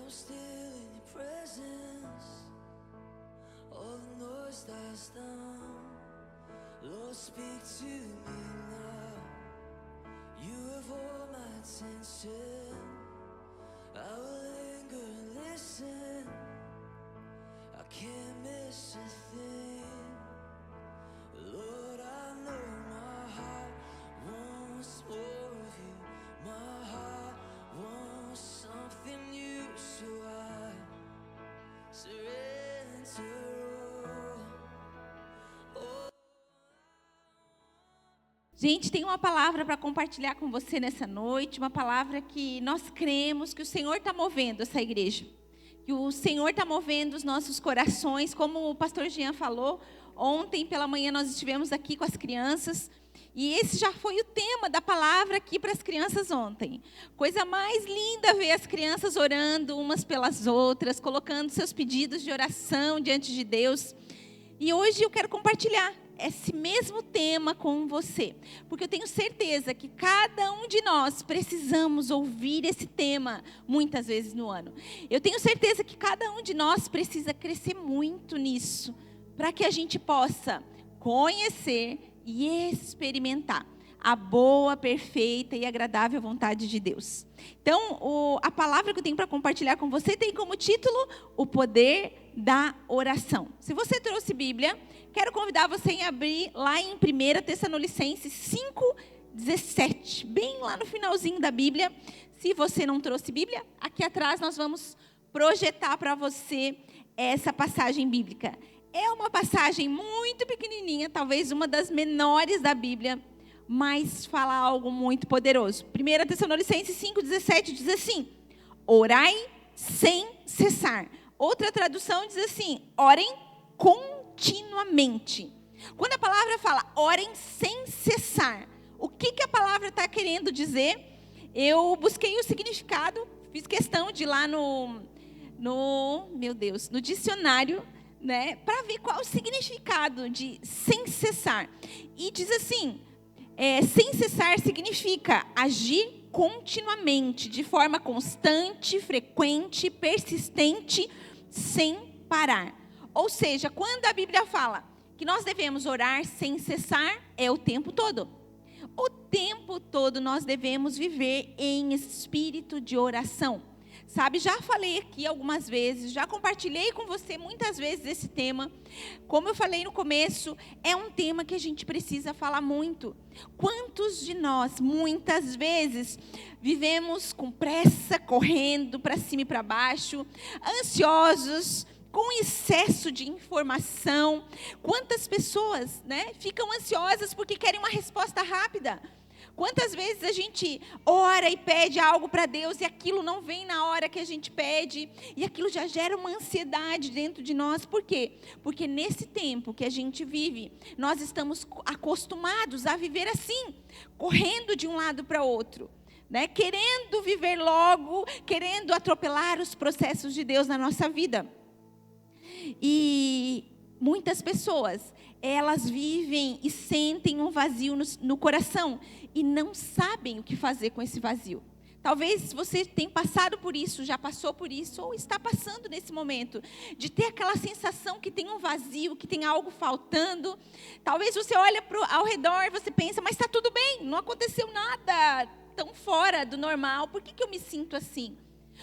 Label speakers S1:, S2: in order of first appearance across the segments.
S1: still in your presence. All the noise dies down. Lord, speak to me now. You have all my attention. I will linger and listen. I can't miss a thing. Lord, I know my heart wants more of you. My heart wants something new, so I surrender all.
S2: Gente, tem uma palavra para compartilhar com você nessa noite, uma palavra que nós cremos que o Senhor está movendo essa igreja, que o Senhor está movendo os nossos corações, como o pastor Jean falou, ontem pela manhã nós estivemos aqui com as crianças, e esse já foi o tema da palavra aqui para as crianças ontem. Coisa mais linda ver as crianças orando umas pelas outras, colocando seus pedidos de oração diante de Deus, e hoje eu quero compartilhar esse mesmo tema com você, porque eu tenho certeza que cada um de nós precisamos ouvir esse tema muitas vezes no ano. Eu tenho certeza que cada um de nós precisa crescer muito nisso, para que a gente possa conhecer e experimentar a boa, perfeita e agradável vontade de Deus. Então, a palavra que eu tenho para compartilhar com você tem como título o poder da oração. Se você trouxe Bíblia, quero convidar você a abrir lá em 1 Tessalonicenses 5:17, bem lá no finalzinho da Bíblia. Se você não trouxe Bíblia, aqui atrás nós vamos projetar para você essa passagem bíblica. É uma passagem muito pequenininha, talvez uma das menores da Bíblia, mas fala algo muito poderoso. 1 Tessalonicenses 5:17 diz assim: orai sem cessar. Outra tradução diz assim: orem continuamente. Quando a palavra fala orem sem cessar, o que a palavra está querendo dizer? Eu busquei o significado, fiz questão de ir lá no dicionário, né, para ver qual o significado de sem cessar. E diz assim, sem cessar significa agir continuamente, de forma constante, frequente, persistente, sem parar. Ou seja, quando a Bíblia fala que nós devemos orar sem cessar, é o tempo todo. O tempo todo nós devemos viver em espírito de oração. Sabe, já falei aqui algumas vezes, já compartilhei com você muitas vezes esse tema. Como eu falei no começo, é um tema que a gente precisa falar muito. Quantos de nós, muitas vezes, vivemos com pressa, correndo para cima e para baixo, ansiosos, com excesso de informação? Quantas pessoas, né, ficam ansiosas porque querem uma resposta rápida? Quantas vezes a gente ora e pede algo para Deus e aquilo não vem na hora que a gente pede, e aquilo já gera uma ansiedade dentro de nós. Por quê? Porque nesse tempo que a gente vive, nós estamos acostumados a viver assim, correndo de um lado para o outro, né? Querendo viver logo, querendo atropelar os processos de Deus na nossa vida. E muitas pessoas, elas vivem e sentem um vazio no coração e não sabem o que fazer com esse vazio. Talvez você tenha passado por isso, já passou por isso, ou está passando nesse momento, de ter aquela sensação que tem um vazio, que tem algo faltando. Talvez você olhe ao redor e você pensa, mas está tudo bem, não aconteceu nada tão fora do normal, por que eu me sinto assim?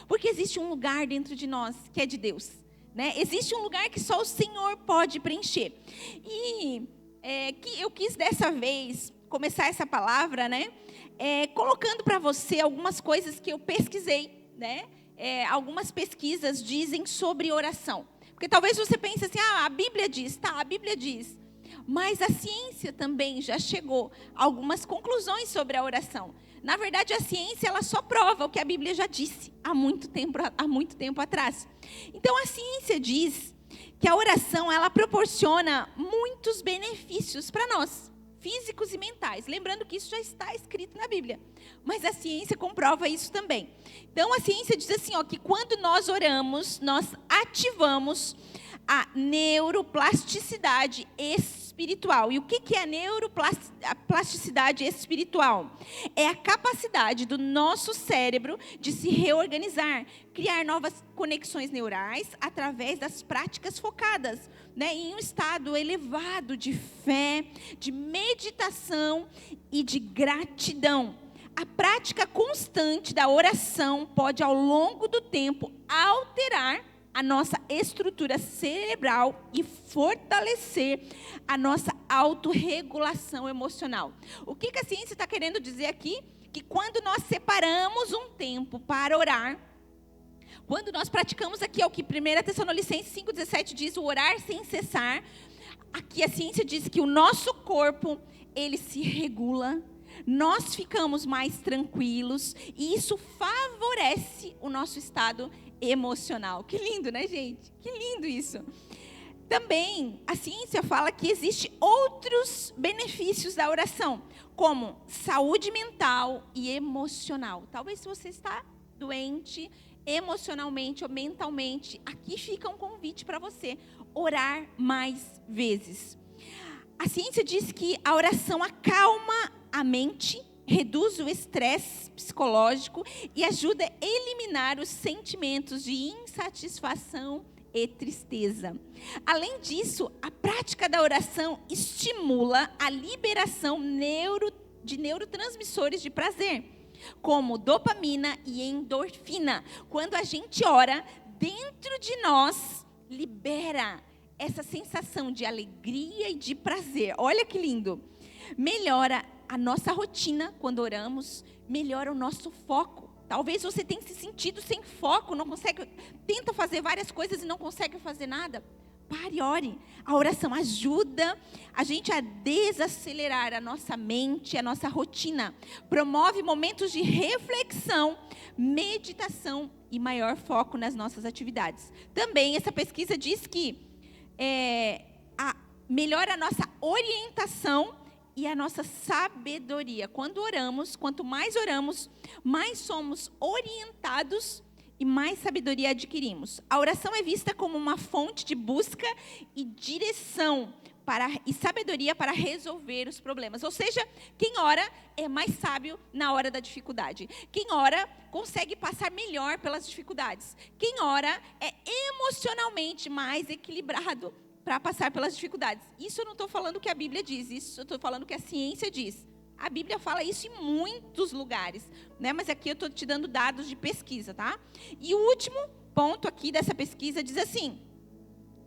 S2: Porque existe um lugar dentro de nós que é de Deus, né? Existe um lugar que só o Senhor pode preencher. E que eu quis dessa vez começar essa palavra, né, colocando para você algumas coisas que eu pesquisei, né? Algumas pesquisas dizem sobre oração. Porque talvez você pense assim, a Bíblia diz, tá, a Bíblia diz. Mas a ciência também já chegou a algumas conclusões sobre a oração. Na verdade, a ciência ela só prova o que a Bíblia já disse há muito tempo atrás. Então, a ciência diz que a oração ela proporciona muitos benefícios para nós, físicos e mentais. Lembrando que isso já está escrito na Bíblia, mas a ciência comprova isso também. Então, a ciência diz assim, que quando nós oramos, nós ativamos a neuroplasticidade espiritual espiritual. E o que é a neuroplasticidade espiritual? É a capacidade do nosso cérebro de se reorganizar, criar novas conexões neurais através das práticas focadas, né, em um estado elevado de fé, de meditação e de gratidão. A prática constante da oração pode, ao longo do tempo, alterar a nossa estrutura cerebral e fortalecer a nossa autorregulação emocional. O que a ciência está querendo dizer aqui? Que quando nós separamos um tempo para orar, quando nós praticamos aqui, é o que 1 Tessalonicenses 5,17 diz, o orar sem cessar, aqui a ciência diz que o nosso corpo, ele se regula, nós ficamos mais tranquilos, e isso favorece o nosso estado emocional. Que lindo, né, gente? Que lindo isso. Também, a ciência fala que existem outros benefícios da oração, como saúde mental e emocional. Talvez se você está doente emocionalmente ou mentalmente, aqui fica um convite para você orar mais vezes. A ciência diz que a oração acalma a mente, reduz o estresse psicológico e ajuda a eliminar os sentimentos de insatisfação e tristeza. Além disso, a prática da oração estimula a liberação de neurotransmissores de prazer, como dopamina e endorfina. Quando a gente ora, dentro de nós, libera essa sensação de alegria e de prazer. Olha que lindo. Melhora a nossa rotina quando oramos, melhora o nosso foco. Talvez você tenha se sentido sem foco, não consegue, tenta fazer várias coisas e não consegue fazer nada. Pare e ore. A oração ajuda a gente a desacelerar a nossa mente, a nossa rotina. Promove momentos de reflexão, meditação e maior foco nas nossas atividades. Também essa pesquisa diz que melhora a nossa orientação e a nossa sabedoria. Quando oramos, quanto mais oramos, mais somos orientados e mais sabedoria adquirimos. A oração é vista como uma fonte de busca e direção e sabedoria para resolver os problemas. Ou seja, quem ora é mais sábio na hora da dificuldade. Quem ora consegue passar melhor pelas dificuldades. Quem ora é emocionalmente mais equilibrado para passar pelas dificuldades. Isso eu não estou falando que a Bíblia diz, isso eu estou falando que a ciência diz. A Bíblia fala isso em muitos lugares, né? Mas aqui eu estou te dando dados de pesquisa, tá? E o último ponto aqui dessa pesquisa diz assim: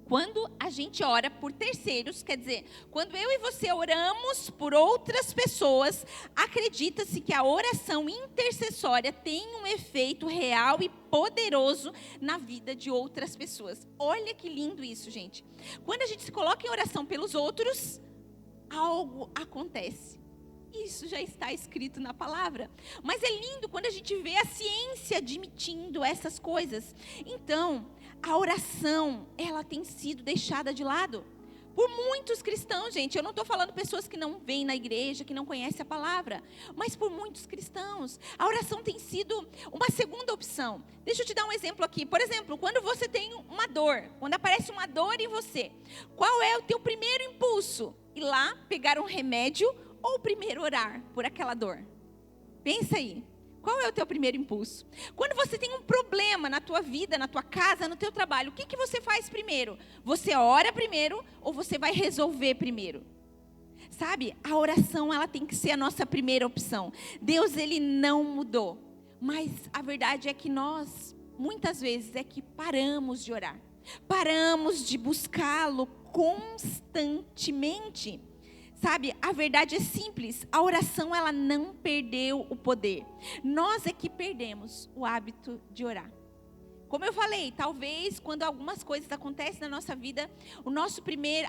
S2: quando a gente ora por terceiros, quer dizer, quando eu e você oramos por outras pessoas, acredita-se que a oração intercessória tem um efeito real e poderoso na vida de outras pessoas. Olha que lindo isso, gente. Quando a gente se coloca em oração pelos outros, algo acontece. Isso já está escrito na palavra. Mas é lindo quando a gente vê a ciência admitindo essas coisas. Então, a oração, ela tem sido deixada de lado por muitos cristãos, gente. Eu não estou falando pessoas que não vêm na igreja, que não conhecem a palavra, mas por muitos cristãos. A oração tem sido uma segunda opção. Deixa eu te dar um exemplo aqui. Por exemplo, quando você tem uma dor, quando aparece uma dor em você, qual é o teu primeiro impulso? Ir lá, pegar um remédio ou primeiro orar por aquela dor? Pensa aí. Qual é o teu primeiro impulso? Quando você tem um problema na tua vida, na tua casa, no teu trabalho, o que você faz primeiro? Você ora primeiro ou você vai resolver primeiro? Sabe, a oração, ela tem que ser a nossa primeira opção. Deus, ele não mudou. Mas a verdade é que nós, muitas vezes, é que paramos de orar. Paramos de buscá-lo constantemente. Sabe, a verdade é simples, a oração ela não perdeu o poder. Nós é que perdemos o hábito de orar. Como eu falei, talvez quando algumas coisas acontecem na nossa vida, a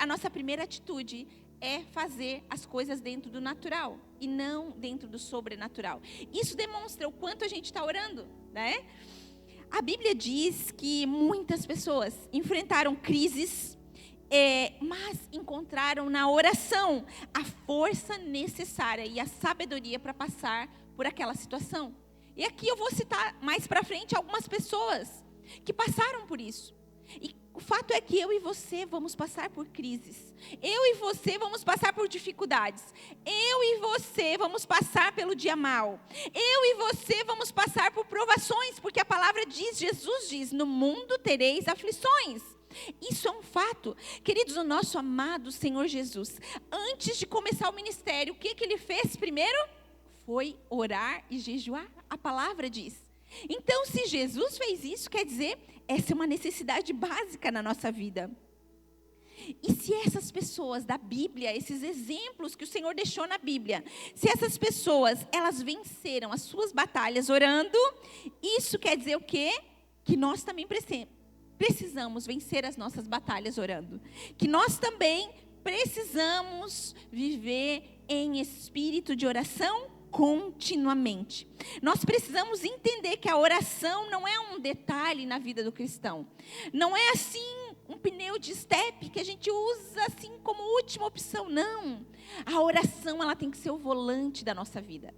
S2: nossa primeira atitude é fazer as coisas dentro do natural e não dentro do sobrenatural. Isso demonstra o quanto a gente está orando, né? A Bíblia diz que muitas pessoas enfrentaram crises, mas encontraram na oração a força necessária e a sabedoria para passar por aquela situação. E aqui eu vou citar mais para frente algumas pessoas que passaram por isso. E o fato é que eu e você vamos passar por crises. Eu e você vamos passar por dificuldades. Eu e você vamos passar pelo dia mau. Eu e você vamos passar por provações, porque a palavra diz, Jesus diz, no mundo tereis aflições. Isso é um fato. Queridos, o nosso amado Senhor Jesus, antes de começar o ministério, o que ele fez primeiro? Foi orar e jejuar. A palavra diz. Então, se Jesus fez isso, quer dizer, essa é uma necessidade básica na nossa vida. E se essas pessoas da Bíblia, esses exemplos que o Senhor deixou na Bíblia, se essas pessoas, elas venceram as suas batalhas orando, isso quer dizer o quê? Que nós também precisamos vencer as nossas batalhas orando. Que nós também precisamos viver em espírito de oração continuamente. Nós precisamos entender que a oração não é um detalhe na vida do cristão. Não é assim um pneu de estepe que a gente usa assim como última opção. Não. A oração, ela tem que ser o volante da nossa vida.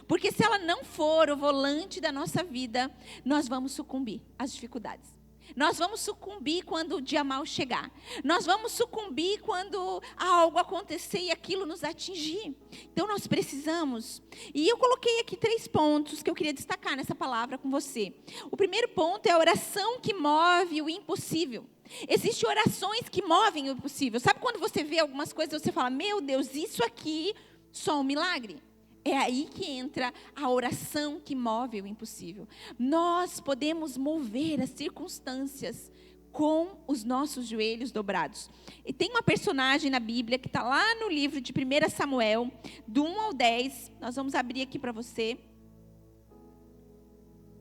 S2: Porque se ela não for o volante da nossa vida, nós vamos sucumbir às dificuldades. Nós vamos sucumbir quando o dia mau chegar. Nós vamos sucumbir quando algo acontecer e aquilo nos atingir. Então nós precisamos. E eu coloquei aqui 3 pontos que eu queria destacar nessa palavra com você. O primeiro ponto é a oração que move o impossível. Existem orações que movem o impossível. Sabe quando você vê algumas coisas e você fala, meu Deus, isso aqui só um milagre? É aí que entra a oração que move o impossível. Nós podemos mover as circunstâncias com os nossos joelhos dobrados. E tem uma personagem na Bíblia que está lá no livro de 1 Samuel, do 1 ao 10. Nós vamos abrir aqui para você.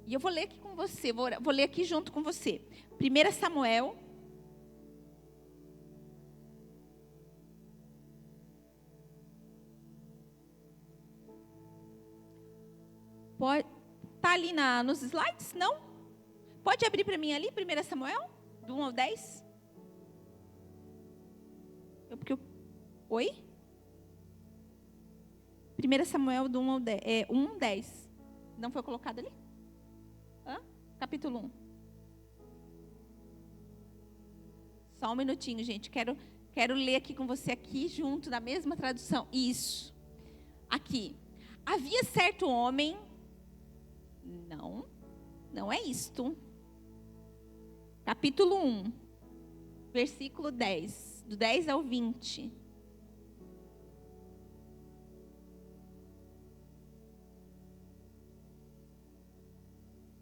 S2: E eu vou ler aqui com você, vou ler aqui junto com você. 1 Samuel. Está ali nos slides? Não? Pode abrir para mim ali, 1 Samuel, do 1 ao 10? Oi? 1 Samuel, do 1 ao 10. 1, 10. Não foi colocado ali? Capítulo 1. Só um minutinho, gente. Quero ler aqui com você, aqui junto, na mesma tradução. Isso. Aqui. Havia certo homem... Não é isto. Capítulo 1, versículo 10, do 10 ao 20.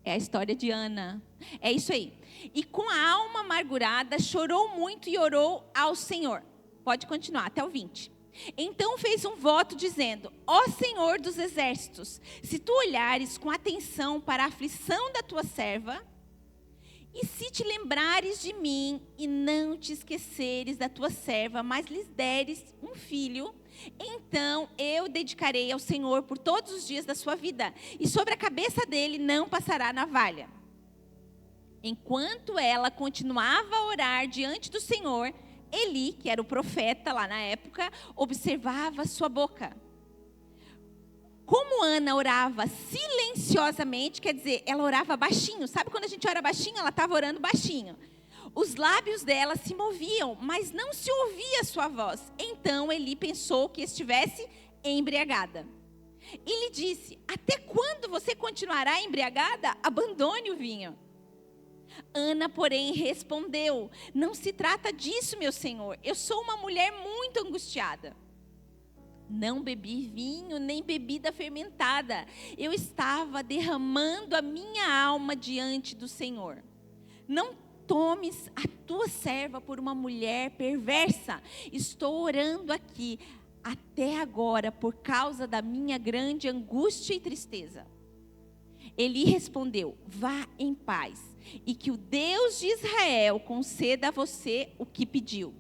S2: É a história de Ana. É isso aí. E com a alma amargurada, chorou muito e orou ao Senhor. Pode continuar, até o 20. Então fez um voto dizendo, ó Senhor dos exércitos, se tu olhares com atenção para a aflição da tua serva, e se te lembrares de mim e não te esqueceres da tua serva, mas lhes deres um filho, então eu dedicarei ao Senhor por todos os dias da sua vida, e sobre a cabeça dele não passará navalha. Enquanto ela continuava a orar diante do Senhor, Eli, que era o profeta lá na época, observava sua boca. Como Ana orava silenciosamente, quer dizer, ela orava baixinho. Sabe quando a gente ora baixinho? Ela estava orando baixinho. Os lábios dela se moviam, mas não se ouvia a sua voz. Então Eli pensou que estivesse embriagada. E lhe disse, até quando você continuará embriagada? Abandone o vinho. Ana, porém, respondeu, não se trata disso, meu senhor. Eu sou uma mulher muito angustiada. Não bebi vinho, nem bebida fermentada. Eu estava derramando a minha alma diante do Senhor. Não tomes a tua serva por uma mulher perversa. Estou orando aqui até agora por causa da minha grande angústia e tristeza. Eli respondeu, vá em paz, e que o Deus de Israel conceda a você o que pediu.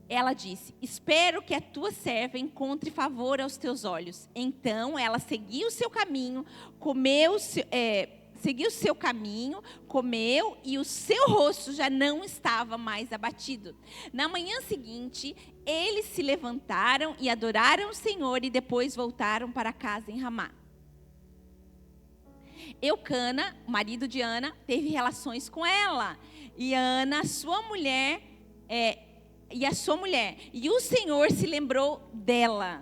S2: Ela disse, espero que a tua serva encontre favor aos teus olhos. Então ela seguiu o seu caminho, comeu e o seu rosto já não estava mais abatido. Na manhã seguinte, eles se levantaram e adoraram o Senhor e depois voltaram para casa em Ramá. Eucana, o marido de Ana, teve relações com ela. E Ana, sua mulher, e o Senhor se lembrou dela.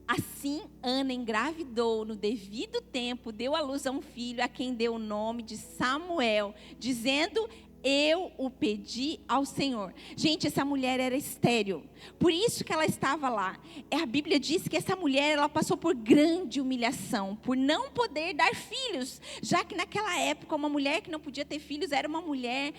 S2: Assim, Ana engravidou no devido tempo, deu à luz a um filho, a quem deu o nome de Samuel, dizendo: eu o pedi ao Senhor. Gente, essa mulher era estéril. Por isso que ela estava lá. A Bíblia diz que essa mulher, ela passou por grande humilhação, por não poder dar filhos, já que naquela época uma mulher que não podia ter filhos era uma mulher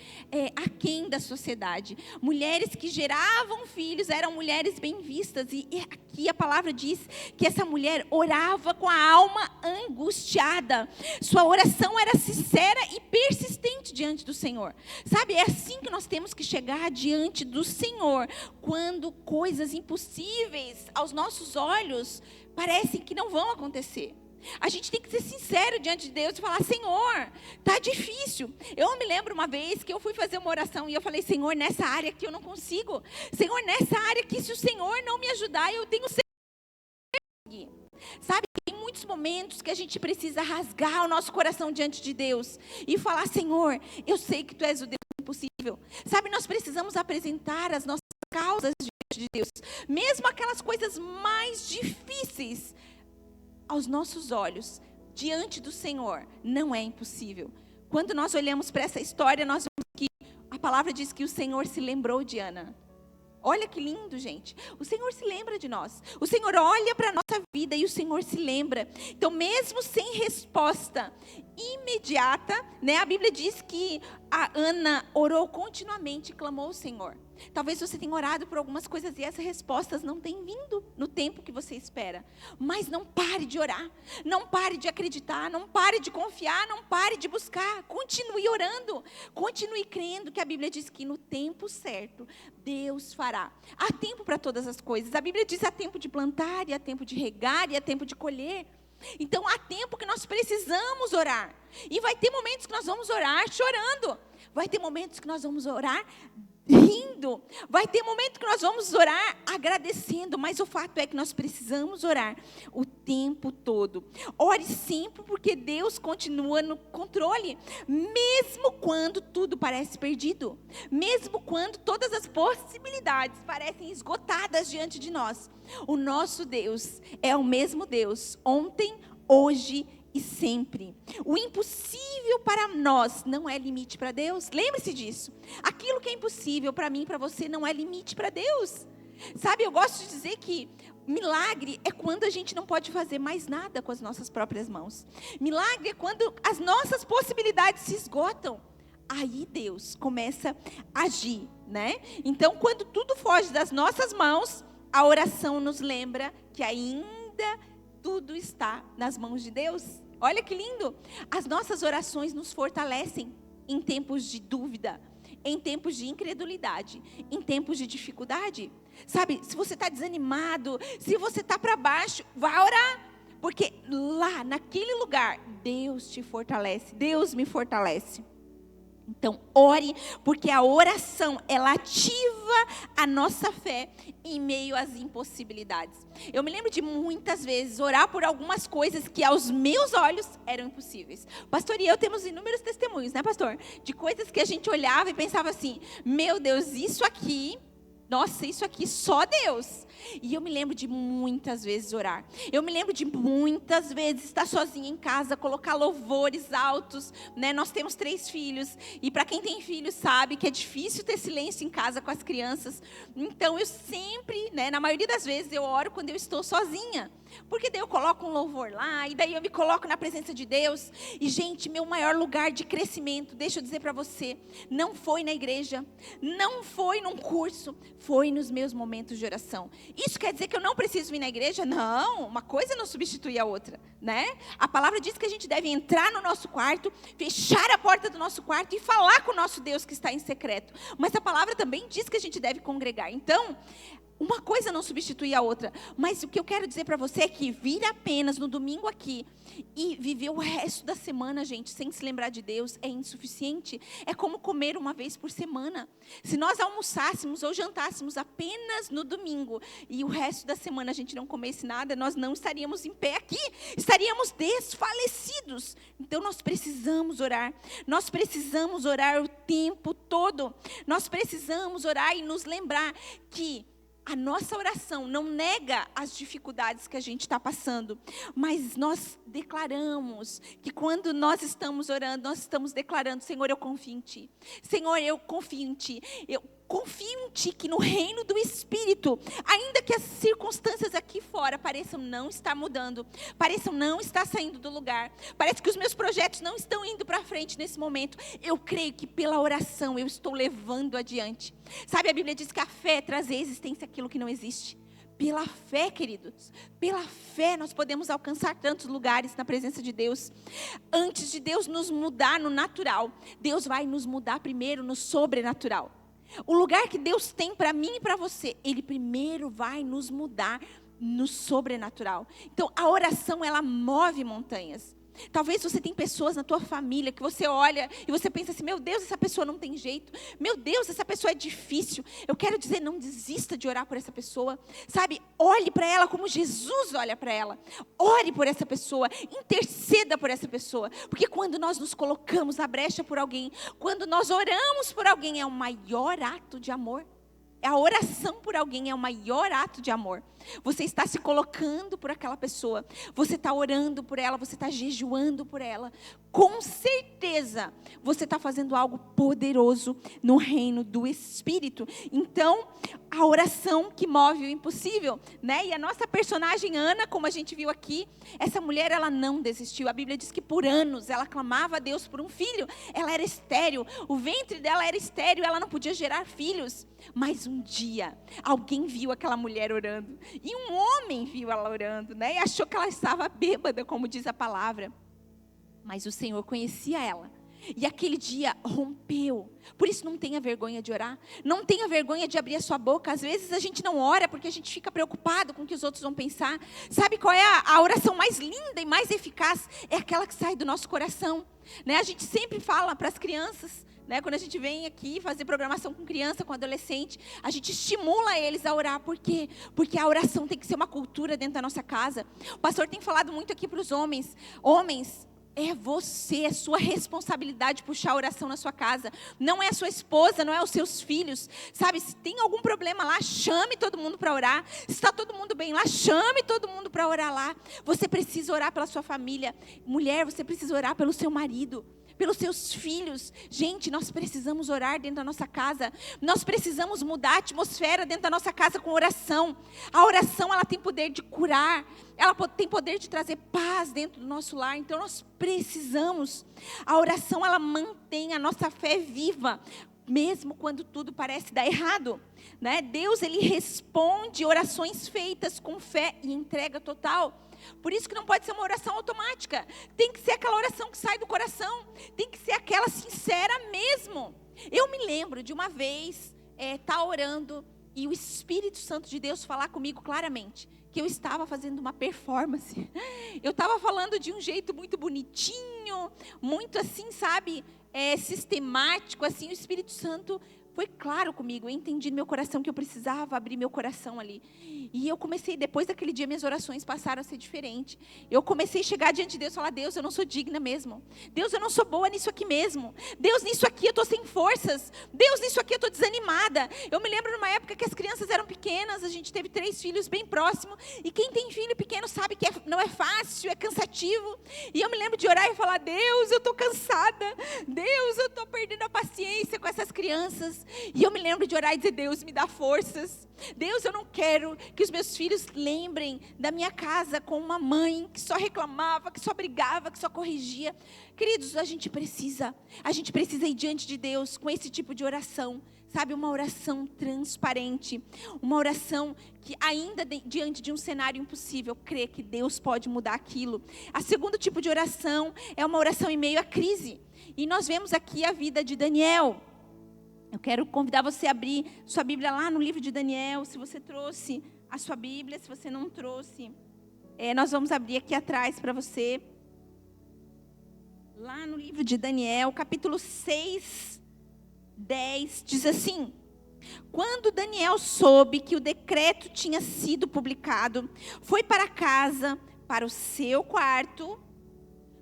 S2: aquém da sociedade. Mulheres que geravam filhos eram mulheres bem vistas. E aqui a palavra diz que essa mulher orava com a alma angustiada. Sua oração era sincera e persistente diante do Senhor. Sabe, é assim que nós temos que chegar diante do Senhor, quando coisas impossíveis aos nossos olhos parecem que não vão acontecer. A gente tem que ser sincero diante de Deus e falar: Senhor, tá difícil. Eu me lembro uma vez que eu fui fazer uma oração e eu falei: Senhor, nessa área aqui eu não consigo. Senhor, nessa área aqui, se o Senhor não me ajudar, eu tenho certeza. Sabe, tem muitos momentos que a gente precisa rasgar o nosso coração diante de Deus e falar: Senhor, eu sei que Tu és o Deus impossível. Sabe, nós precisamos apresentar as nossas causas diante de Deus, mesmo aquelas coisas mais difíceis aos nossos olhos, diante do Senhor, não é impossível. Quando nós olhamos para essa história, nós vemos que a palavra diz que o Senhor se lembrou de Ana. Olha que lindo, gente. O Senhor se lembra de nós. O Senhor olha para a nossa vida e o Senhor se lembra. Então, mesmo sem resposta imediata, né, a Bíblia diz que a Ana orou continuamente e clamou ao Senhor. Talvez você tenha orado por algumas coisas e essas respostas não têm vindo no tempo que você espera. Mas não pare de orar. Não pare de acreditar. Não pare de confiar. Não pare de buscar. Continue orando. Continue crendo que a Bíblia diz que no tempo certo, Deus fará. Há tempo para todas as coisas. A Bíblia diz: há tempo de plantar, e há tempo de regar, e há tempo de colher. Então há tempo que nós precisamos orar. E vai ter momentos que nós vamos orar chorando. Vai ter momentos que nós vamos orar rindo. Vai ter momento que nós vamos orar agradecendo. Mas o fato é que nós precisamos orar o tempo todo. Ore sempre, porque Deus continua no controle. Mesmo quando tudo parece perdido. Mesmo quando todas as possibilidades parecem esgotadas diante de nós. O nosso Deus é o mesmo Deus ontem, hoje e sempre. O impossível para nós não é limite para Deus. Lembre-se disso. Aquilo que é impossível para mim e para você não é limite para Deus. Sabe, eu gosto de dizer que milagre é quando a gente não pode fazer mais nada com as nossas próprias mãos. Milagre é quando as nossas possibilidades se esgotam. Aí Deus começa a agir, né? Então, quando tudo foge das nossas mãos, a oração nos lembra que ainda tudo está nas mãos de Deus. Olha que lindo. As nossas orações nos fortalecem em tempos de dúvida, em tempos de incredulidade, em tempos de dificuldade. Sabe, se você está desanimado, se você está para baixo, vá orar. Porque lá, naquele lugar, Deus te fortalece. Deus me fortalece. Então, ore, porque a oração, ela ativa a nossa fé em meio às impossibilidades. Eu me lembro de muitas vezes orar por algumas coisas que aos meus olhos eram impossíveis. Pastor e eu temos inúmeros testemunhos, né, pastor? De coisas que a gente olhava e pensava assim: meu Deus, isso aqui... Nossa, isso aqui só Deus. E eu me lembro de muitas vezes orar. Eu me lembro de muitas vezes estar sozinha em casa, colocar louvores altos, né? Nós temos 3 filhos. E para quem tem filhos sabe que é difícil ter silêncio em casa com as crianças. Então eu sempre, né, na maioria das vezes eu oro quando eu estou sozinha. Porque daí eu coloco um louvor lá, e daí eu me coloco na presença de Deus. E gente, meu maior lugar de crescimento, deixa eu dizer para você, não foi na igreja, não foi num curso, foi nos meus momentos de oração. Isso quer dizer que eu não preciso vir na igreja? Não, uma coisa não substitui a outra, né? A palavra diz que a gente deve entrar no nosso quarto, fechar a porta do nosso quarto e falar com o nosso Deus que está em secreto. Mas a palavra também diz que a gente deve congregar. Então, Uma coisa não substitui a outra. Mas o que eu quero dizer para você é que vir apenas no domingo aqui e viver o resto da semana, gente, sem se lembrar de Deus, é insuficiente. É como comer uma vez por semana. Se nós almoçássemos ou jantássemos apenas no domingo e o resto da semana a gente não comesse nada, nós não estaríamos em pé aqui. Estaríamos desfalecidos. Então nós precisamos orar. Nós precisamos orar o tempo todo. Nós precisamos orar e nos lembrar que a nossa oração não nega as dificuldades que a gente está passando, mas nós declaramos que quando nós estamos orando, nós estamos declarando: Senhor, eu confio em Ti. Senhor, eu confio em Ti. Eu confio em Ti que no reino do Espírito, ainda que as circunstâncias aqui fora pareçam não estar mudando, pareçam não estar saindo do lugar, parece que os meus projetos não estão indo para frente nesse momento, eu creio que pela oração eu estou levando adiante. Sabe, a Bíblia diz que a fé traz à existência aquilo que não existe. Pela fé, queridos, pela fé nós podemos alcançar tantos lugares na presença de Deus. Antes de Deus nos mudar no natural, Deus vai nos mudar primeiro no sobrenatural. O lugar que Deus tem para mim e para você, Ele primeiro vai nos mudar no sobrenatural. Então, a oração, ela move montanhas. Talvez você tenha pessoas na tua família que você olha e você pensa assim: meu Deus, essa pessoa não tem jeito. Meu Deus, essa pessoa é difícil. Eu quero dizer, não desista de orar por essa pessoa. Sabe, olhe para ela como Jesus olha para ela. Ore por essa pessoa, interceda por essa pessoa. Porque quando nós nos colocamos na brecha por alguém, quando nós oramos por alguém, é o maior ato de amor. A oração por alguém é o maior ato de amor. Você está se colocando por aquela pessoa. Você está orando por ela. Você está jejuando por ela. Com certeza, você está fazendo algo poderoso no reino do Espírito. Então, a oração que move o impossível, né? E a nossa personagem Ana, como a gente viu aqui, essa mulher, ela não desistiu. A Bíblia diz que por anos ela clamava a Deus por um filho. Ela era estéril. O ventre dela era estéril. Ela não podia gerar filhos. Mas um dia, alguém viu aquela mulher orando. E um homem viu ela orando, né? E achou que ela estava bêbada, como diz a palavra. Mas o Senhor conhecia ela. E aquele dia rompeu. Por isso não tenha vergonha de orar. Não tenha vergonha de abrir a sua boca. Às vezes a gente não ora porque a gente fica preocupado com o que os outros vão pensar. Sabe qual é a oração mais linda e mais eficaz? É aquela que sai do nosso coração, né? A gente sempre fala para as crianças, né? Quando a gente vem aqui fazer programação com criança, com adolescente, a gente estimula eles a orar. Por quê? Porque a oração tem que ser uma cultura dentro da nossa casa. O pastor tem falado muito aqui para os homens. Homens, é você, é sua responsabilidade puxar a oração na sua casa. Não é a sua esposa, não é os seus filhos. Sabe, se tem algum problema lá, chame todo mundo para orar. Se está todo mundo bem lá, chame todo mundo para orar lá. Você precisa orar pela sua família. Mulher, você precisa orar pelo seu marido, pelos seus filhos. Gente, nós precisamos orar dentro da nossa casa. Nós precisamos mudar a atmosfera dentro da nossa casa com oração. A oração, ela tem poder de curar. Ela tem poder de trazer paz dentro do nosso lar. Então nós precisamos. A oração, ela mantém a nossa fé viva, mesmo quando tudo parece dar errado, né? Deus, Ele responde orações feitas com fé e entrega total. Por isso que não pode ser uma oração automática. Tem que ser aquela oração que sai do coração. Tem que ser aquela sincera mesmo. Eu me lembro de uma vez estar orando e o Espírito Santo de Deus falar comigo claramente que eu estava fazendo uma performance. Eu estava falando de um jeito muito bonitinho, muito assim, sabe, sistemático, assim. O Espírito Santo foi claro comigo. Eu entendi no meu coração que eu precisava abrir meu coração ali. E eu comecei, depois daquele dia, minhas orações passaram a ser diferentes. Eu comecei a chegar diante de Deus e falar: Deus, eu não sou digna mesmo. Deus, eu não sou boa nisso aqui mesmo. Deus, nisso aqui eu estou sem forças. Deus, nisso aqui eu estou desanimada. Eu me lembro numa época que as crianças eram pequenas, a gente teve 3 filhos bem próximos. E quem tem filho pequeno sabe que não é fácil, é cansativo. E eu me lembro de orar e falar: Deus, eu estou cansada. Deus, eu estou perdendo a paciência com essas crianças. E eu me lembro de orar e dizer: Deus, me dá forças. Deus, eu não quero que os meus filhos lembrem da minha casa com uma mãe que só reclamava, que só brigava, que só corrigia. Queridos, a gente precisa ir diante de Deus com esse tipo de oração. Sabe, uma oração transparente, uma oração que ainda diante de um cenário impossível, crê que Deus pode mudar aquilo. A segundo tipo de oração é uma oração em meio à crise. E nós vemos aqui a vida de Daniel. Eu quero convidar você a abrir sua Bíblia lá no livro de Daniel. Se você trouxe a sua Bíblia, se você não trouxe, nós vamos abrir aqui atrás para você. Lá no livro de Daniel, capítulo 6, 10, diz assim: quando Daniel soube que o decreto tinha sido publicado, foi para casa, para o seu quarto,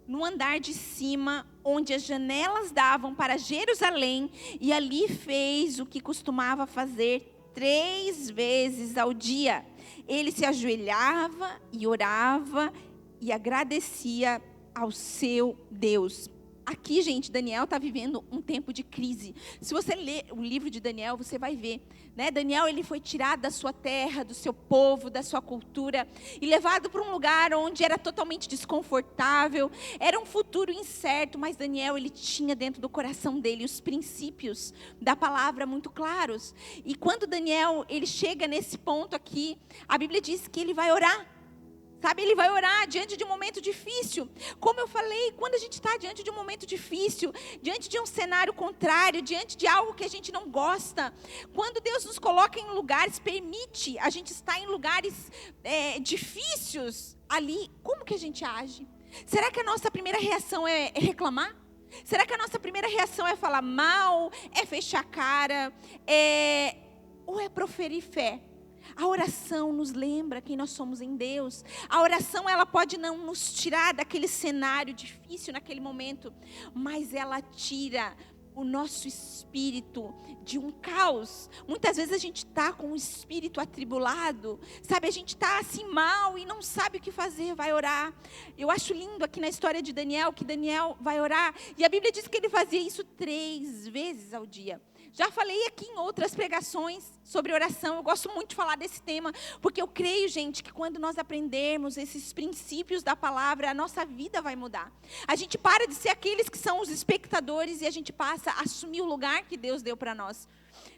S2: no andar de cima, onde as janelas davam para Jerusalém, e ali fez o que costumava fazer 3 vezes ao dia. Ele se ajoelhava e orava e agradecia ao seu Deus. Aqui, gente, Daniel está vivendo um tempo de crise. Se você ler o livro de Daniel, você vai ver, né? Daniel, ele foi tirado da sua terra, do seu povo, da sua cultura, e levado para um lugar onde era totalmente desconfortável, era um futuro incerto, mas Daniel, ele tinha dentro do coração dele os princípios da palavra muito claros. E quando Daniel, ele chega nesse ponto aqui, a Bíblia diz que ele vai orar. Sabe, ele vai orar diante de um momento difícil. Como eu falei, quando a gente está diante de um momento difícil, diante de um cenário contrário, diante de algo que a gente não gosta, quando Deus nos coloca em lugares, permite a gente estar em lugares difíceis ali, como que a gente age? Será que a nossa primeira reação é reclamar? Será que a nossa primeira reação é falar mal, é fechar a cara, ou é proferir fé? A oração nos lembra quem nós somos em Deus. A oração, ela pode não nos tirar daquele cenário difícil naquele momento, mas ela tira o nosso espírito de um caos. Muitas vezes a gente está com o espírito atribulado, sabe? A gente está assim mal e não sabe o que fazer, vai orar. Eu acho lindo aqui na história de Daniel, que Daniel vai orar, e a Bíblia diz que ele fazia isso 3 vezes ao dia. Já falei aqui em outras pregações sobre oração, eu gosto muito de falar desse tema, porque eu creio, gente, que quando nós aprendermos esses princípios da palavra, a nossa vida vai mudar. A gente para de ser aqueles que são os espectadores e a gente passa a assumir o lugar que Deus deu para nós.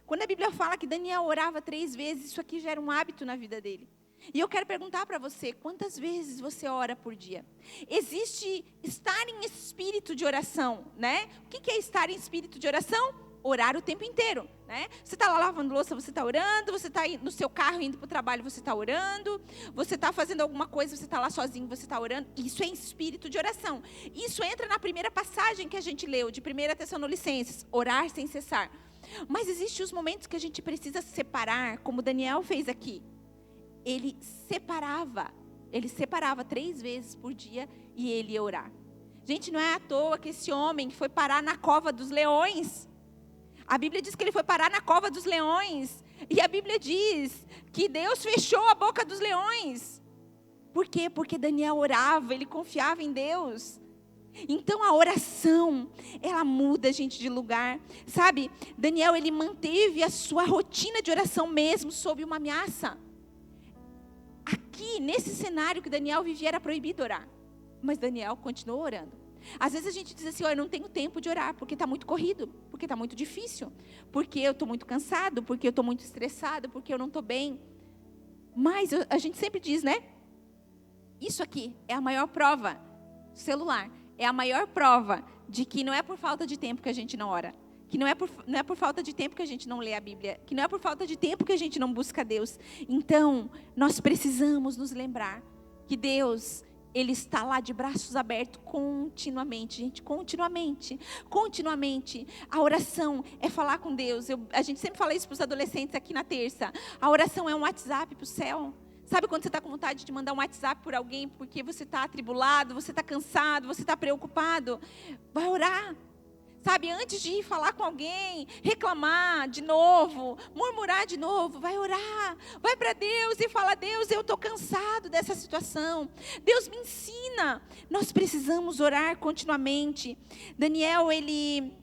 S2: Quando a Bíblia fala que Daniel orava 3 vezes, isso aqui já era um hábito na vida dele. E eu quero perguntar para você, quantas vezes você ora por dia? Existe estar em espírito de oração, né? O que é estar em espírito de oração? Orar o tempo inteiro, né? Você está lá lavando louça, você está orando. Você está no seu carro indo para o trabalho, você está orando. Você está fazendo alguma coisa, você está lá sozinho, você está orando. Isso é espírito de oração. Isso entra na primeira passagem que a gente leu, de 1 Tessalonicenses, orar sem cessar. Mas existem os momentos que a gente precisa separar, como Daniel fez aqui. Ele separava 3 vezes por dia e ele ia orar. Gente, não é à toa que esse homem foi parar na cova dos leões. A Bíblia diz que ele foi parar na cova dos leões. E a Bíblia diz que Deus fechou a boca dos leões. Por quê? Porque Daniel orava, ele confiava em Deus. Então a oração, ela muda a gente de lugar. Sabe, Daniel, ele manteve a sua rotina de oração mesmo sob uma ameaça. Aqui, nesse cenário que Daniel vivia, era proibido orar. Mas Daniel continuou orando. Às vezes a gente diz assim, eu não tenho tempo de orar, porque está muito corrido, porque está muito difícil, porque eu estou muito cansado, porque eu estou muito estressado, porque eu não estou bem. Mas a gente sempre diz, né? Isso aqui é a maior prova, celular, é a maior prova de que não é por falta de tempo que a gente não ora, que não é por falta de tempo que a gente não lê a Bíblia, que não é por falta de tempo que a gente não busca Deus. Então, nós precisamos nos lembrar que Deus, Ele está lá de braços abertos continuamente, gente, continuamente. A oração é falar com Deus. A gente sempre fala isso para os adolescentes aqui na terça. A oração é um WhatsApp para o céu. Sabe quando você está com vontade de mandar um WhatsApp por alguém porque você está atribulado, você está cansado, você está preocupado? Vai orar. Sabe, antes de ir falar com alguém, reclamar de novo, murmurar de novo, vai orar, vai para Deus e fala, Deus, eu estou cansado dessa situação, Deus me ensina. Nós precisamos orar continuamente. Daniel, ele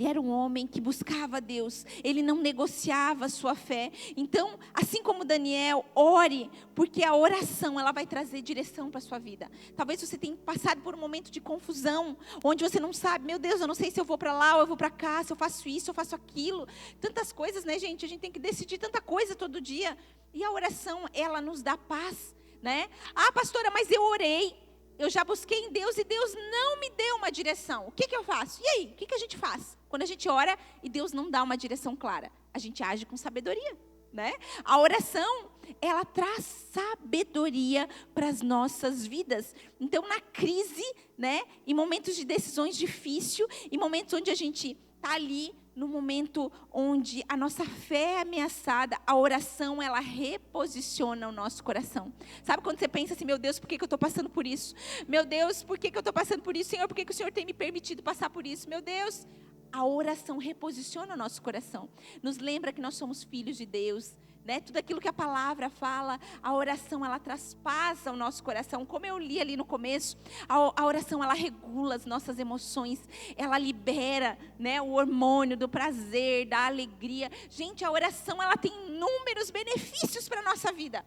S2: era um homem que buscava Deus, ele não negociava a sua fé. Então, assim como Daniel, ore, porque a oração, ela vai trazer direção para a sua vida. Talvez você tenha passado por um momento de confusão, onde você não sabe, meu Deus, eu não sei se eu vou para lá ou eu vou para cá, se eu faço isso, eu faço aquilo. Tantas coisas, né, gente? A gente tem que decidir tanta coisa todo dia. E a oração, ela nos dá paz, né? Ah, pastora, mas eu orei. eu já busquei em Deus e Deus não me deu uma direção. O que eu faço? E aí, o que a gente faz? Quando a gente ora e Deus não dá uma direção clara, a gente age com sabedoria, né? A oração, ela traz sabedoria para as nossas vidas. Então, na crise, né, em momentos de decisões difíceis, em momentos onde a gente está ali, no momento onde a nossa fé é ameaçada, a oração, ela reposiciona o nosso coração. Sabe quando você pensa assim, meu Deus, por que eu estou passando por isso? Meu Deus, por que eu estou passando por isso? Senhor, por que o Senhor tem me permitido passar por isso? Meu Deus, a oração reposiciona o nosso coração. Nos lembra que nós somos filhos de Deus, né? Tudo aquilo que a palavra fala, a oração, ela traspassa o nosso coração. Como eu li ali no começo, a oração, ela regula as nossas emoções, ela libera, né, o hormônio do prazer, da alegria. Gente, a oração, ela tem inúmeros benefícios para a nossa vida.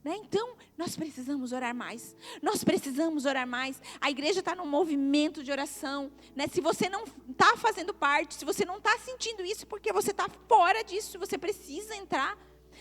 S2: Então, nós precisamos orar mais. Nós precisamos orar mais. A igreja está num movimento de oração, né? Se você não está fazendo parte, se você não está sentindo isso, porque você está fora disso, você precisa entrar.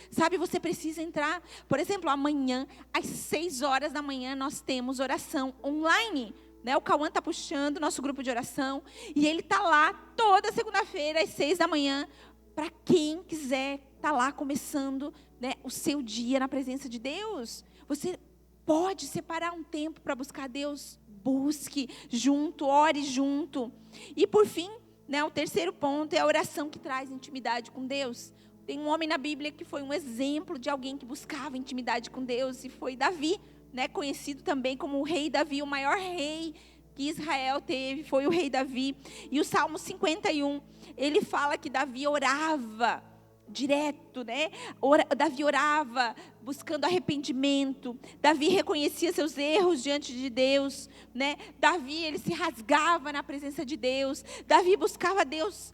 S2: Sabe, você precisa entrar. Por exemplo, amanhã, às 6 horas da manhã, nós temos oração online. O Cauã está puxando o nosso grupo de oração. E ele está lá toda segunda-feira, às 6 da manhã, para quem quiser estar lá começando, né, o seu dia na presença de Deus. Você pode separar um tempo para buscar Deus. Busque junto, ore junto. E por fim, né, o terceiro ponto é a oração que traz intimidade com Deus. Tem um homem na Bíblia que foi um exemplo de alguém que buscava intimidade com Deus, e foi Davi, né, conhecido também como o rei Davi, o maior rei que Israel teve, foi o rei Davi. E o Salmo 51, ele fala que Davi orava direto, né? Davi orava buscando arrependimento. Davi reconhecia seus erros diante de Deus, né? Davi, ele se rasgava na presença de Deus. Davi buscava Deus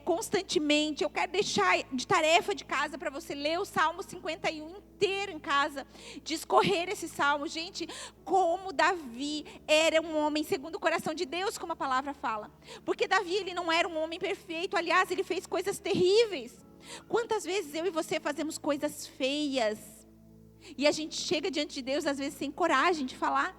S2: constantemente. Eu quero deixar de tarefa de casa para você ler o Salmo 51 inteiro em casa, discorrer esse salmo. Gente, como Davi era um homem segundo o coração de Deus, como a palavra fala. Porque Davi, ele não era um homem perfeito. Aliás, ele fez coisas terríveis. Quantas vezes eu e você fazemos coisas feias e a gente chega diante de Deus às vezes sem coragem de falar?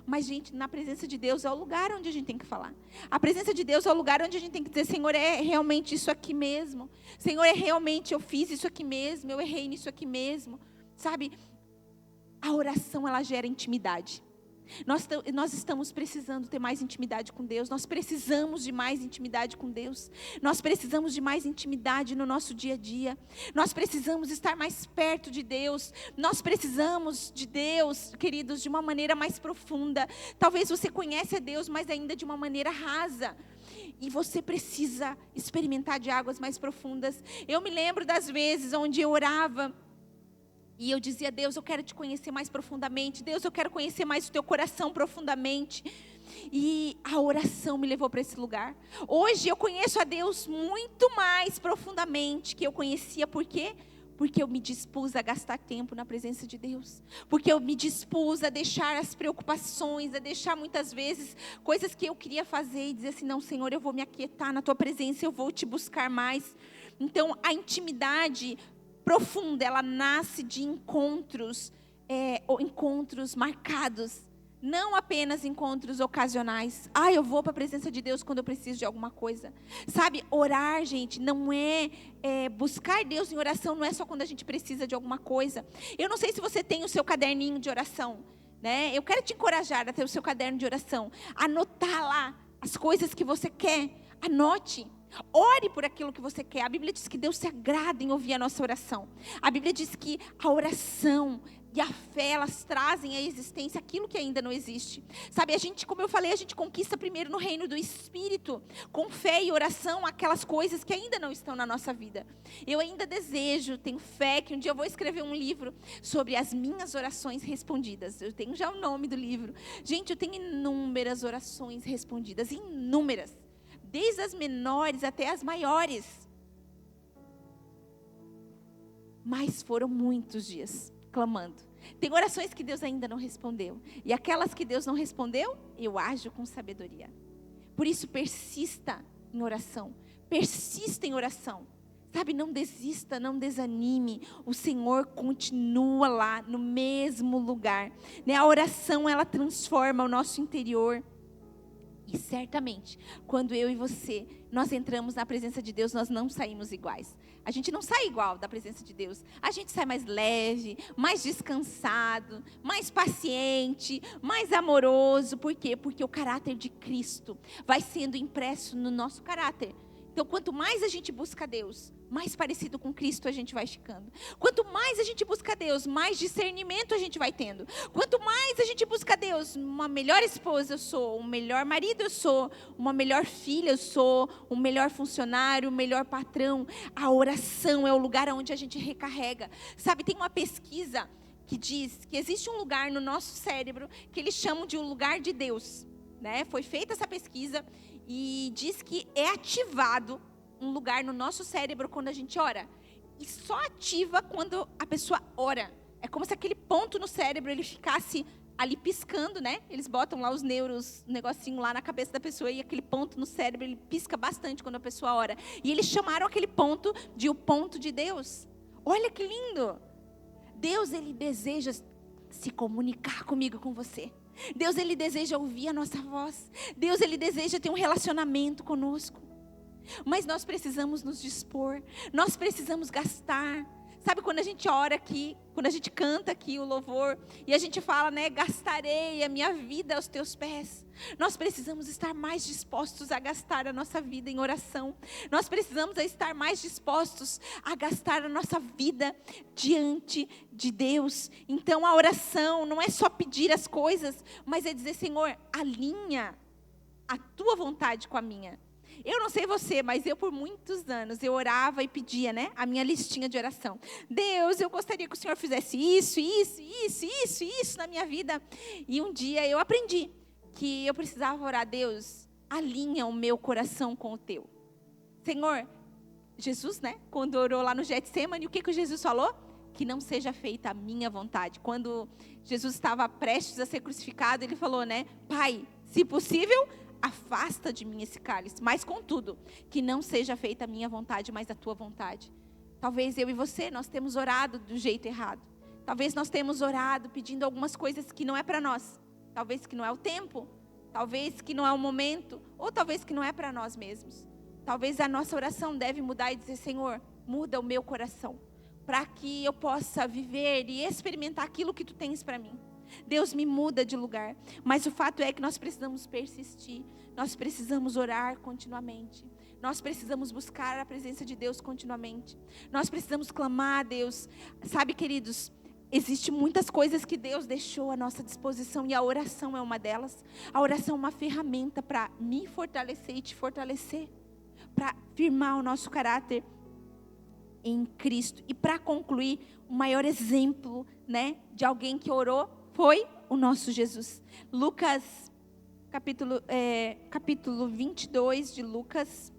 S2: Mas, gente, na presença de Deus é o lugar onde a gente tem que falar. A presença de Deus é o lugar onde a gente tem que dizer: Senhor, é realmente isso aqui mesmo. Senhor, é realmente, eu fiz isso aqui mesmo, eu errei nisso aqui mesmo. Sabe, a oração, ela gera intimidade. Nós estamos precisando ter mais intimidade com Deus. Nós precisamos de mais intimidade com Deus. Nós precisamos de mais intimidade no nosso dia a dia. Nós precisamos estar mais perto de Deus. Nós precisamos de Deus, queridos, de uma maneira mais profunda. Talvez você conheça a Deus, mas ainda de uma maneira rasa. E você precisa experimentar de águas mais profundas. Eu me lembro das vezes onde eu orava e eu dizia: Deus, eu quero te conhecer mais profundamente. Deus, eu quero conhecer mais o teu coração profundamente. E a oração me levou para esse lugar. Hoje eu conheço a Deus muito mais profundamente que eu conhecia. Por quê? Porque eu me dispus a gastar tempo na presença de Deus. Porque eu me dispus a deixar as preocupações, a deixar muitas vezes coisas que eu queria fazer e dizer assim: não, Senhor, eu vou me aquietar na tua presença, eu vou te buscar mais. Então, a intimidade profunda, ela nasce de encontros marcados, não apenas encontros ocasionais. Eu vou para a presença de Deus quando eu preciso de alguma coisa. Sabe, orar, gente, não buscar Deus em oração, não é só quando a gente precisa de alguma coisa. Eu não sei se você tem o seu caderninho de oração, né? Eu quero te encorajar a ter o seu caderno de oração, anotar lá as coisas que você quer. Anote. Ore por aquilo que você quer. A Bíblia diz que Deus se agrada em ouvir a nossa oração. A Bíblia diz que a oração e a fé, elas trazem à existência aquilo que ainda não existe. Sabe, a gente, como eu falei, a gente conquista primeiro no reino do Espírito, com fé e oração, aquelas coisas que ainda não estão na nossa vida. Eu ainda desejo, tenho fé que um dia eu vou escrever um livro sobre as minhas orações respondidas. Eu tenho já o nome do livro. Gente, eu tenho inúmeras orações respondidas, inúmeras. Desde as menores até as maiores. Mas foram muitos dias clamando. Tem orações que Deus ainda não respondeu. E aquelas que Deus não respondeu, eu ajo com sabedoria. Por isso, persista em oração. Persista em oração. Sabe, não desista, não desanime. O Senhor continua lá no mesmo lugar. Né? A oração, ela transforma o nosso interior. E certamente, quando eu e você, nós entramos na presença de Deus, nós não saímos iguais. A gente não sai igual da presença de Deus. A gente sai mais leve, mais descansado, mais paciente, mais amoroso. Por quê? Porque o caráter de Cristo vai sendo impresso no nosso caráter. Então, quanto mais a gente busca Deus, mais parecido com Cristo a gente vai ficando. Quanto mais a gente busca Deus, mais discernimento a gente vai tendo. Quanto mais a gente busca Deus, uma melhor esposa eu sou, um melhor marido eu sou, uma melhor filha eu sou, um melhor funcionário, um melhor patrão. A oração é o lugar onde a gente recarrega. Sabe, tem uma pesquisa que diz que existe um lugar no nosso cérebro que eles chamam de um lugar de Deus. Né? Foi feita essa pesquisa e diz que é ativado um lugar no nosso cérebro quando a gente ora. E só ativa quando a pessoa ora. É como se aquele ponto no cérebro ele ficasse ali piscando, né? Eles botam lá os neuros, um negocinho lá na cabeça da pessoa e aquele ponto no cérebro ele pisca bastante quando a pessoa ora. E eles chamaram aquele ponto de o ponto de Deus. Olha que lindo! Deus, ele deseja se comunicar comigo, com você. Deus, ele deseja ouvir a nossa voz. Deus, ele deseja ter um relacionamento conosco. Mas nós precisamos nos dispor. Nós precisamos gastar. Sabe quando a gente ora aqui, quando a gente canta aqui o louvor, e a gente fala, né, gastarei a minha vida aos teus pés. Nós precisamos estar mais dispostos a gastar a nossa vida em oração. Nós precisamos estar mais dispostos a gastar a nossa vida diante de Deus. Então a oração não é só pedir as coisas, mas é dizer, Senhor, alinha a tua vontade com a minha. Eu não sei você, mas eu por muitos anos, eu orava e pedia, né, a minha listinha de oração. Deus, eu gostaria que o Senhor fizesse isso na minha vida. E um dia eu aprendi que eu precisava orar, Deus, alinha o meu coração com o teu. Senhor, Jesus, né, quando orou lá no Getsemane, o que Jesus falou? Que não seja feita a minha vontade. Quando Jesus estava prestes a ser crucificado, ele falou, né, Pai, se possível, afasta de mim esse cálice, mas contudo, que não seja feita a minha vontade, mas a tua vontade. Talvez eu e você, nós temos orado do jeito errado. Talvez nós temos orado pedindo algumas coisas que não é para nós. Talvez que não é o tempo, talvez que não é o momento, ou talvez que não é para nós mesmos. Talvez a nossa oração deve mudar e dizer, Senhor, muda o meu coração, para que eu possa viver e experimentar aquilo que tu tens para mim. Deus, me muda de lugar. Mas o fato é que nós precisamos persistir. Nós precisamos orar continuamente. Nós precisamos buscar a presença de Deus continuamente. Nós precisamos clamar a Deus. Sabe, queridos, existem muitas coisas que Deus deixou à nossa disposição e a oração é uma delas. A oração é uma ferramenta para me fortalecer e te fortalecer, para firmar o nosso caráter em Cristo. E para concluir, o maior exemplo, né, de alguém que orou foi o nosso Jesus. Lucas, capítulo 22 de Lucas.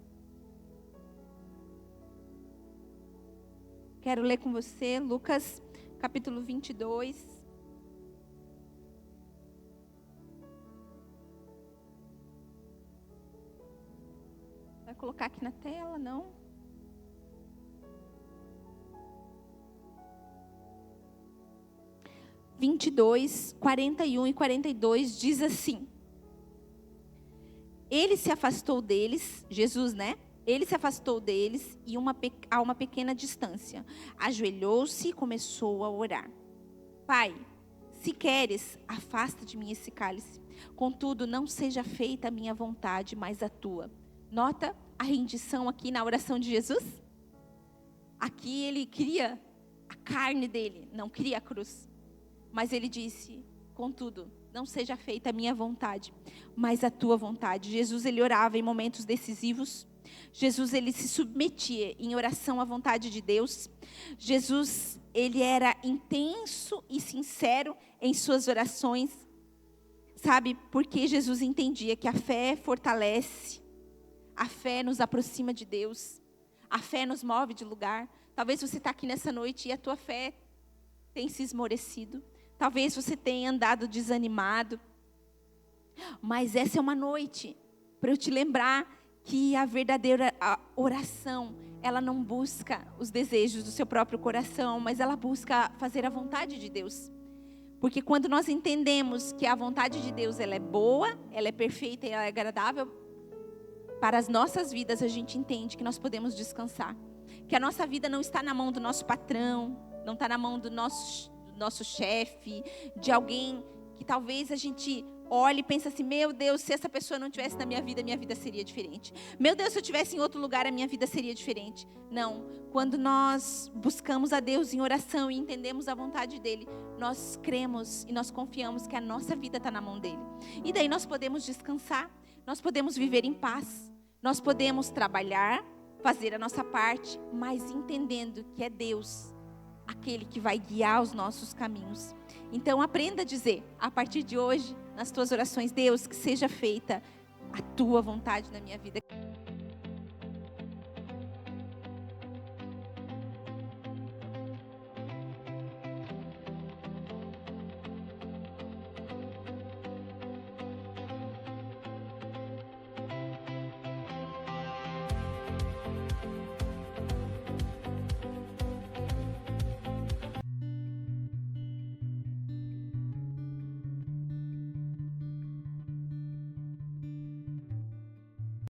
S2: Quero ler com você, Lucas, capítulo 22. Vai colocar aqui na tela, não? (22, 41 e 42) diz assim: Ele se afastou deles, Jesus, né? Ele se afastou deles e a uma pequena distância, ajoelhou-se e começou a orar. Pai, se queres, afasta de mim esse cálice. Contudo, não seja feita a minha vontade, mas a tua. Nota a rendição aqui na oração de Jesus? Aqui ele queria a carne dele, não queria a cruz. Mas ele disse, contudo, não seja feita a minha vontade, mas a tua vontade. Jesus, ele orava em momentos decisivos. Jesus, ele se submetia em oração à vontade de Deus. Jesus, ele era intenso e sincero em suas orações. Sabe, porque Jesus entendia que a fé fortalece, a fé nos aproxima de Deus, a fé nos move de lugar. Talvez você está aqui nessa noite e a tua fé tem se esmorecido. Talvez você tenha andado desanimado. Mas essa é uma noite para eu te lembrar que a verdadeira oração, ela não busca os desejos do seu próprio coração, mas ela busca fazer a vontade de Deus. Porque quando nós entendemos que a vontade de Deus ela é boa, ela é perfeita e ela é agradável para as nossas vidas, a gente entende que nós podemos descansar. Que a nossa vida não está na mão do nosso patrão, não está na mão do nosso chefe, de alguém que talvez a gente olhe e pense assim, meu Deus, se essa pessoa não estivesse na minha vida seria diferente. Meu Deus, se eu estivesse em outro lugar, a minha vida seria diferente. Não, quando nós buscamos a Deus em oração e entendemos a vontade dEle, nós cremos e nós confiamos que a nossa vida está na mão dEle. E daí nós podemos descansar, nós podemos viver em paz, nós podemos trabalhar, fazer a nossa parte, mas entendendo que é Deus aquele que vai guiar os nossos caminhos. Então aprenda a dizer, a partir de hoje, nas tuas orações, Deus, que seja feita a tua vontade na minha vida.